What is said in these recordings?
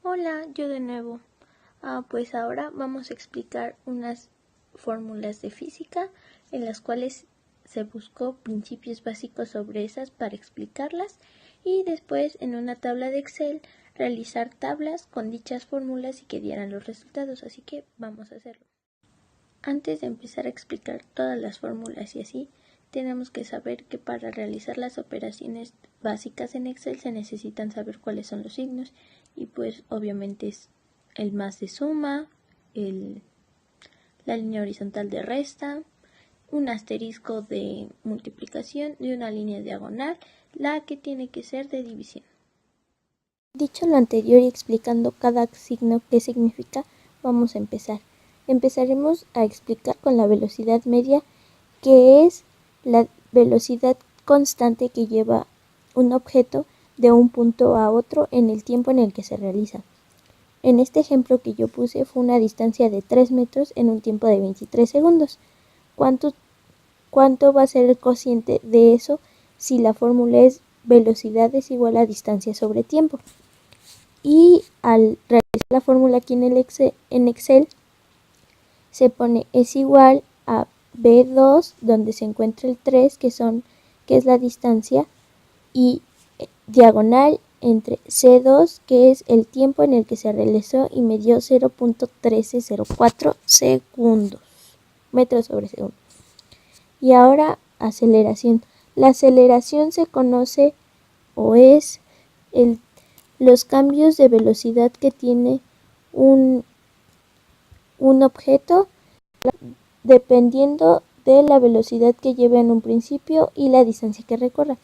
Hola, yo de nuevo. Pues ahora vamos a explicar unas fórmulas de física en las cuales se buscó principios básicos sobre esas para explicarlas y después en una tabla de Excel realizar tablas con dichas fórmulas y que dieran los resultados, así que vamos a hacerlo. Antes de empezar a explicar todas las fórmulas y así, tenemos que saber que para realizar las operaciones básicas en Excel se necesitan saber cuáles son los signos y pues obviamente es el más de suma, la línea horizontal de resta, un asterisco de multiplicación y una línea diagonal, la que tiene que ser de división. Dicho lo anterior y explicando cada signo qué significa, vamos a empezar. Empezaremos a explicar con la velocidad media, que es la velocidad constante que lleva un objeto de un punto a otro en el tiempo en el que se realiza. En este ejemplo que yo puse fue una distancia de 3 metros en un tiempo de 23 segundos. ¿Cuánto va a ser el cociente de eso si la fórmula es velocidad es igual a distancia sobre tiempo? Y al realizar la fórmula aquí en Excel se pone es igual a B2 donde se encuentra el 3 que es la distancia y diagonal entre C2 que es el tiempo en el que se realizó y me dio 0.1304 segundos, metros sobre segundo. Y ahora aceleración. La aceleración se conoce o es los cambios de velocidad que tiene un objeto dependiendo de la velocidad que lleve en un principio y la distancia que recorra.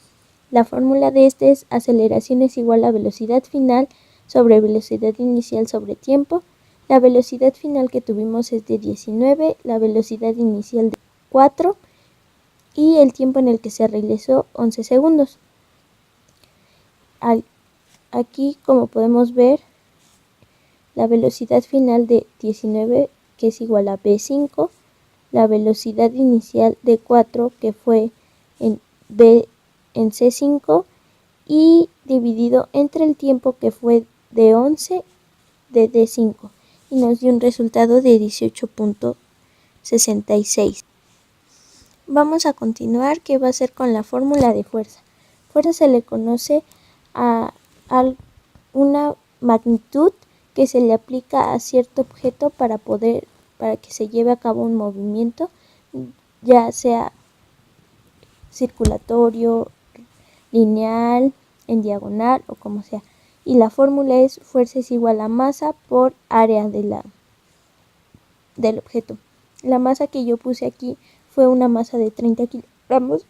La fórmula de este es aceleración es igual a velocidad final sobre velocidad inicial sobre tiempo. La velocidad final que tuvimos es de 19, la velocidad inicial de 4 y el tiempo en el que se realizó 11 segundos. Aquí, como podemos ver, la velocidad final de 19, que es igual a B5, la velocidad inicial de 4, que fue en C5, y dividido entre el tiempo que fue de 11 de D5, y nos dio un resultado de 18.66. Vamos a continuar, que va a ser con la fórmula de fuerza. Fuerza se le conoce a una magnitud que se le aplica a cierto objeto para que se lleve a cabo un movimiento, ya sea circulatorio, lineal, en diagonal o como sea. Y la fórmula es fuerza es igual a masa por área del objeto. La masa que yo puse aquí fue una masa de 30 kilogramos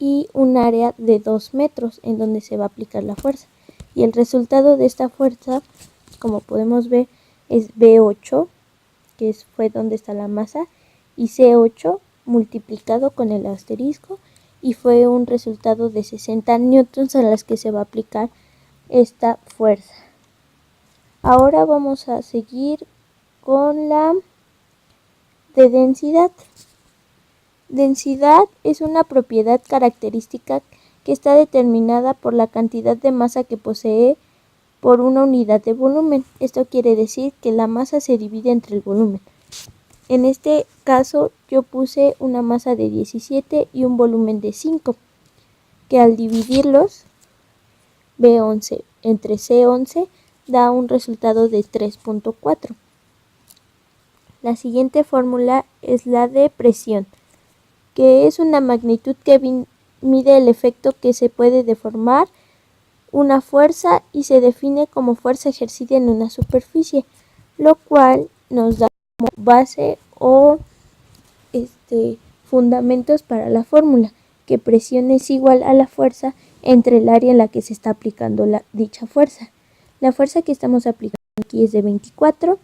y un área de 2 metros en donde se va a aplicar la fuerza. Y el resultado de esta fuerza, como podemos ver, es B8, que fue donde está la masa, y C8 multiplicado con el asterisco, y fue un resultado de 60 newtons a las que se va a aplicar esta fuerza. Ahora vamos a seguir con la de densidad. Densidad es una propiedad característica que está determinada por la cantidad de masa que posee por una unidad de volumen. Esto quiere decir que la masa se divide entre el volumen. En este caso yo puse una masa de 17 y un volumen de 5, que al dividirlos B11 entre C11 da un resultado de 3.4. La siguiente fórmula es la de presión, que es una magnitud que mide el efecto que se puede deformar una fuerza y se define como fuerza ejercida en una superficie, lo cual nos da como base o fundamentos para la fórmula, que presión es igual a la fuerza entre el área en la que se está aplicando dicha fuerza. La fuerza que estamos aplicando aquí es de 24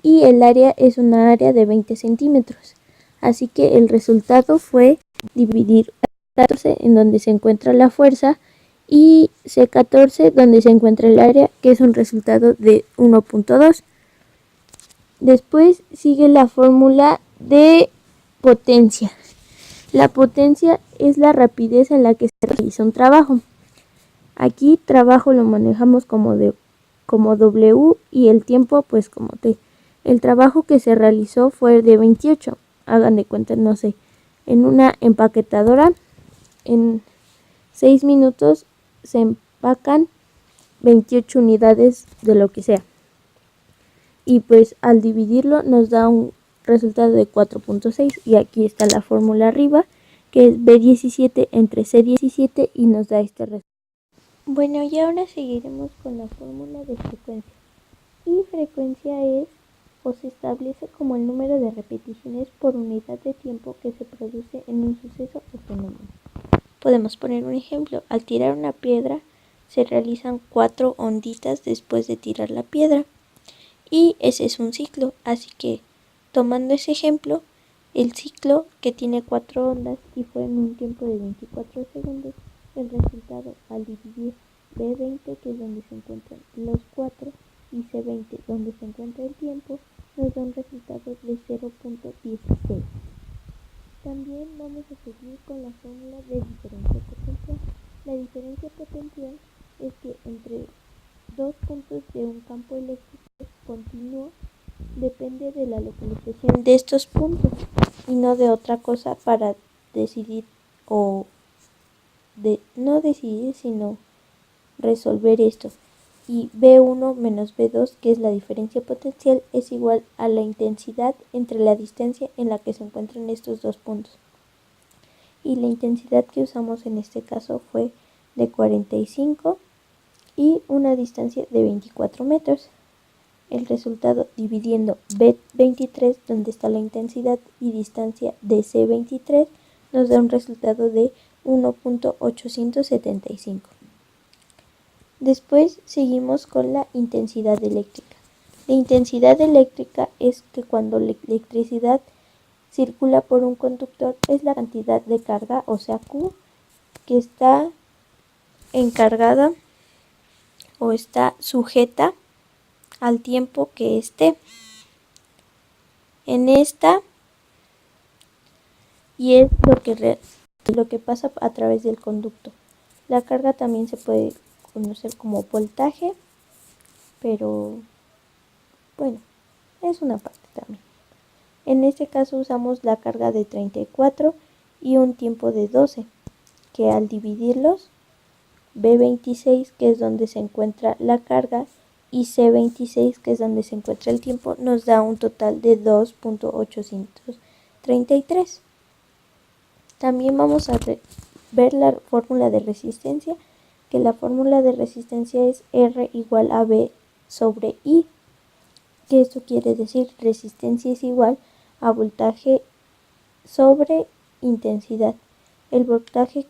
y el área es una área de 20 centímetros. Así que el resultado fue dividir C14 en donde se encuentra la fuerza y C14 donde se encuentra el área, que es un resultado de 1.2. Después sigue la fórmula de potencia. La potencia es la rapidez en la que se realiza un trabajo. Aquí trabajo lo manejamos como W y el tiempo pues como T. El trabajo que se realizó fue de 28. Hagan de cuenta, no sé, en una empaquetadora en 6 minutos se empacan 28 unidades de lo que sea. Y pues al dividirlo nos da un resultado de 4.6 y aquí está la fórmula arriba que es B17 entre C17 y nos da este resultado. Bueno, y ahora seguiremos con la fórmula de frecuencia. Y frecuencia es o se establece como el número de repeticiones por unidad de tiempo que se produce en un suceso o fenómeno. Podemos poner un ejemplo. Al tirar una piedra se realizan 4 onditas después de tirar la piedra. Y ese es un ciclo, así que tomando ese ejemplo, el ciclo que tiene 4 ondas y fue en un tiempo de 24 segundos, el resultado al dividir B20, que es donde se encuentran los 4, y C20, donde se encuentra el tiempo, nos da un resultado de 0.16. También vamos a seguir con la fórmula de diferencia potencial. La diferencia potencial es que entre dos puntos de un campo eléctrico continuo depende de la localización de estos puntos y no de otra cosa para decidir no decidir sino resolver esto. Y B1 menos B2, que es la diferencia potencial, es igual a la intensidad entre la distancia en la que se encuentran estos dos puntos. Y la intensidad que usamos en este caso fue de 45 y una distancia de 24 metros. El resultado dividiendo B23, donde está la intensidad, y distancia de C23, nos da un resultado de 1.875. Después seguimos con la intensidad eléctrica. La intensidad eléctrica es que cuando la electricidad circula por un conductor es la cantidad de carga, o sea Q, que está encargada o está sujeta al tiempo que esté en esta, y es lo que pasa a través del conducto. La carga también se puede conocer como voltaje, pero bueno, es una parte también. En este caso usamos la carga de 34 y un tiempo de 12, que al dividirlos, B26, que es donde se encuentra la carga, y C26, que es donde se encuentra el tiempo, nos da un total de 2.833. También vamos a ver la fórmula de resistencia, que la fórmula de resistencia es R igual a B sobre I, que esto quiere decir resistencia es igual a voltaje sobre intensidad. El voltaje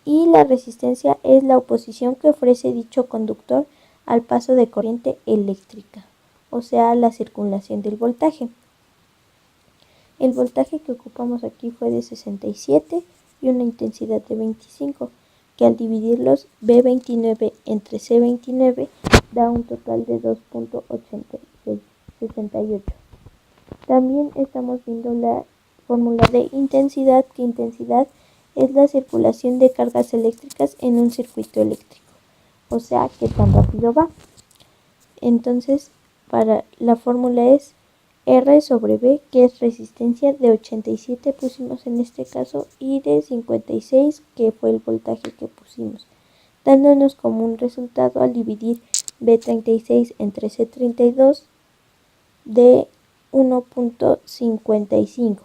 y la resistencia es la oposición que ofrece dicho conductor al paso de corriente eléctrica, o sea, la circulación del voltaje. El voltaje que ocupamos aquí fue de 67 y una intensidad de 25, que al dividirlos B29 entre C29 da un total de 2.8668. También estamos viendo la fórmula de intensidad, que intensidad es la circulación de cargas eléctricas en un circuito eléctrico, o sea, qué tan rápido va. Entonces, para la fórmula es R sobre B, que es resistencia de 87 pusimos en este caso, y de 56, que fue el voltaje que pusimos, dándonos como un resultado al dividir B36 entre C32 de 1.55.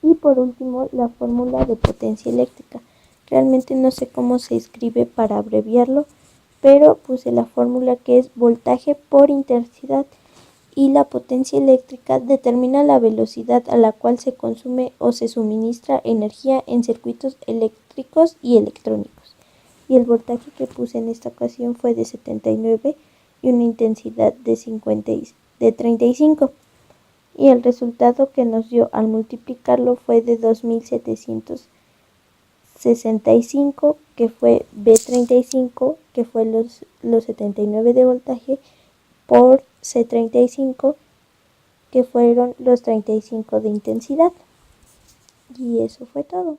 Y por último, la fórmula de potencia eléctrica. Realmente no sé cómo se escribe para abreviarlo, pero puse la fórmula que es voltaje por intensidad, y la potencia eléctrica determina la velocidad a la cual se consume o se suministra energía en circuitos eléctricos y electrónicos. Y el voltaje que puse en esta ocasión fue de 79 y una intensidad de 35. Y el resultado que nos dio al multiplicarlo fue de 2.765, que fue B35, que fue los 79 de voltaje, por C35, que fueron los 35 de intensidad. Y eso fue todo.